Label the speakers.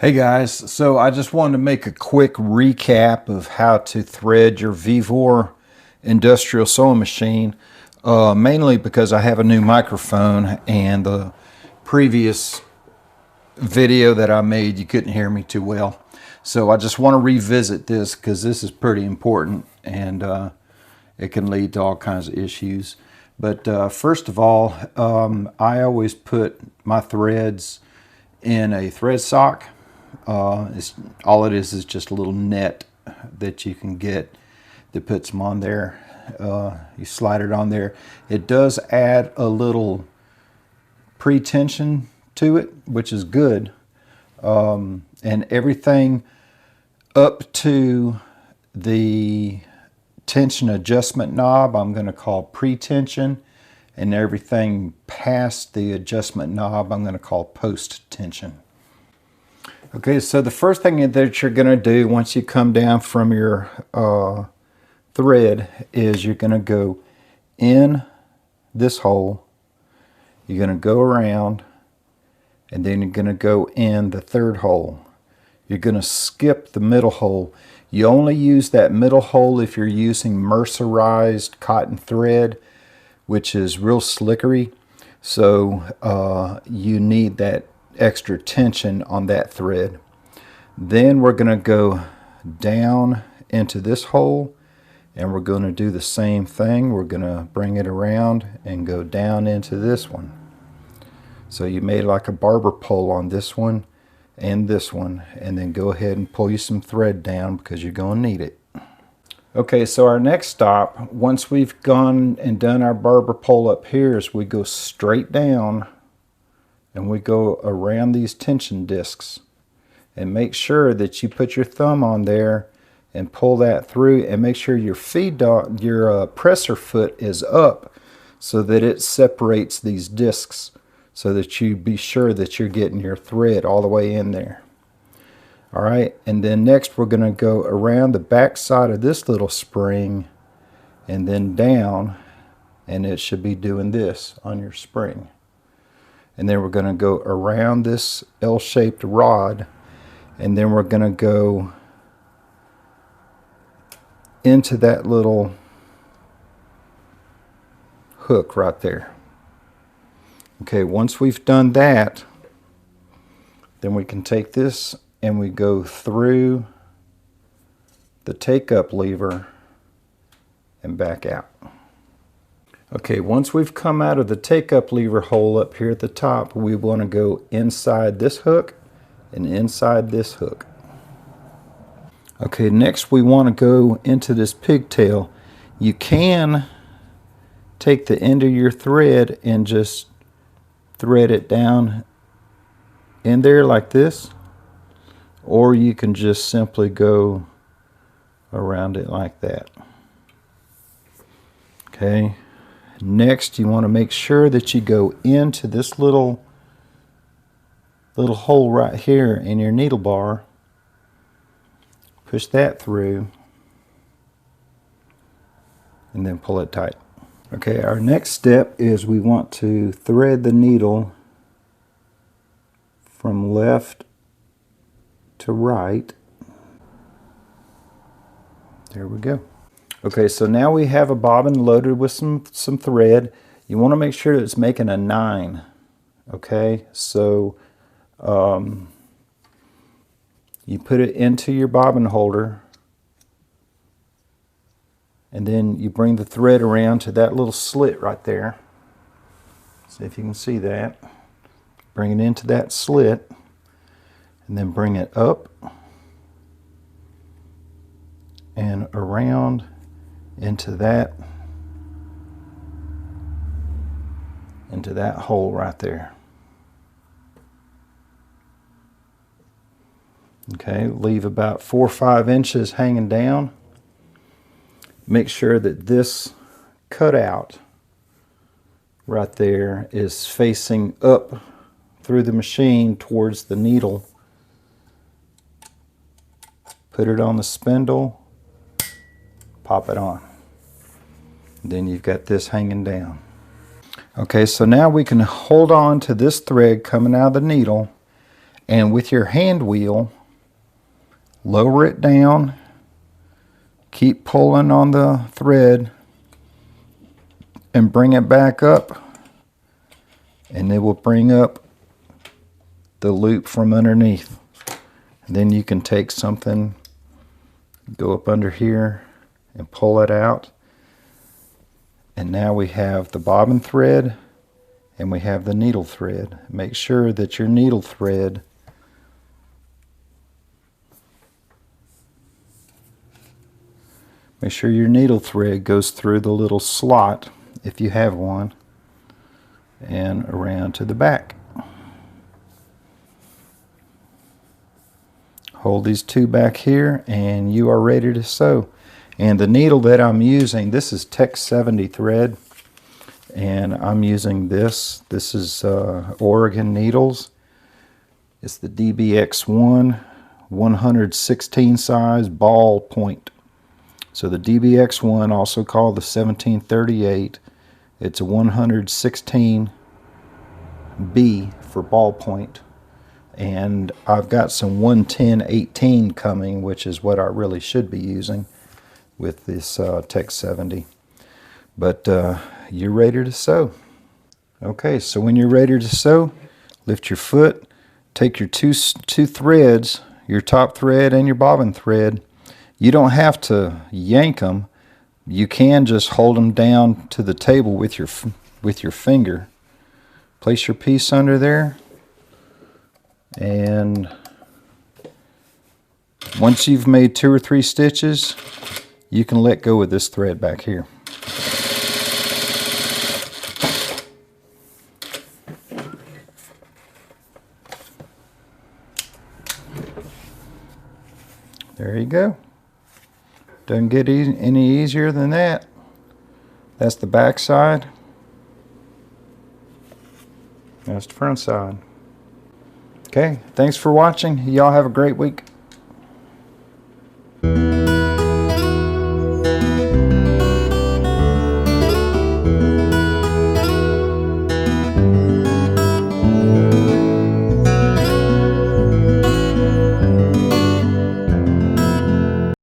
Speaker 1: Hey guys, so I just wanted to make a quick recap of how to thread your Vevor industrial sewing machine, mainly because I have a new microphone and the previous video that I made you couldn't hear me too well. So I just want to revisit this because this is pretty important and it can lead to all kinds of issues. But first of all, I always put my threads in a thread sock. All it is just a little net that you can get that puts them on there. You slide it on there. It does add a little pre-tension to it, which is good. And everything up to the tension adjustment knob I'm going to call pre-tension, and everything past the adjustment knob I'm going to call post-tension. Okay, so the first thing that you're going to do once you come down from your thread is you're going to go in this hole, you're going to go around, and then you're going to go in the third hole. You're going to skip the middle hole. You only use that middle hole if you're using mercerized cotton thread, which is real slickery, so you need that extra tension on that thread. Then we're going to go down into this hole and we're going to do the same thing. We're going to bring it around and go down into this one. So you made like a barber pole on this one and this one, and then go ahead and pull you some thread down because you're going to need it. Okay, so our next stop, once we've gone and done our barber pole up here, is we go straight down and we go around these tension discs, and make sure that you put your thumb on there and pull that through, and make sure your presser foot is up so that it separates these discs, so that you be sure that you're getting your thread all the way in there. All right, and then next we're going to go around the back side of this little spring and then down, and it should be doing this on your spring. And then we're going to go around this L-shaped rod, and then we're going to go into that little hook right there. Okay, once we've done that, then we can take this and we go through the take-up lever and back out. Okay, once we've come out of the take-up lever hole up here at the top, we want to go inside this hook and inside this hook. Okay, next we want to go into this pigtail. You can take the end of your thread and just thread it down in there like this, or you can just simply go around it like that. Okay. Next, you want to make sure that you go into this little hole right here in your needle bar. Push that through and then pull it tight. Okay, our next step is we want to thread the needle from left to right. There we go. Okay, so now we have a bobbin loaded with some thread. You want to make sure that it's making a 9. Okay, so you put it into your bobbin holder, and then you bring the thread around to that little slit right there. See if you can see that. Bring it into that slit, and then bring it up and around into that hole right there. Okay, leave about 4 or 5 inches hanging down. Make sure that this cutout right there is facing up through the machine towards the needle. Put it on the spindle, pop it on. Then you've got this hanging down. Okay, so now we can hold on to this thread coming out of the needle, And with your hand wheel, lower it down, keep pulling on the thread, and bring it back up, and it will bring up the loop from underneath. And then you can take something, go up under here and pull it out, and now we have the bobbin thread and we have the needle thread. Make sure that your needle thread goes through the little slot, if you have one, and around to the back. Hold these two back here and you are ready to sew. And the needle that I'm using, this is Tech 70 thread, and I'm using this. This is Oregon needles. It's the DBX1 116 size ball point. So the DBX1, also called the 1738, it's a 116 B for ballpoint. And I've got some 110-18 coming, which is what I really should be using with this Tech 70. But you're ready to sew. Okay, so when you're ready to sew, lift your foot, take your two threads, your top thread and your bobbin thread. You don't have to yank them. You can just hold them down to the table with your finger. Place your piece under there, and once you've made 2 or 3 stitches, you can let go of this thread back here. There you go. Doesn't get any easier than that. That's the back side. That's the front side. Okay, thanks for watching. Y'all have a great week.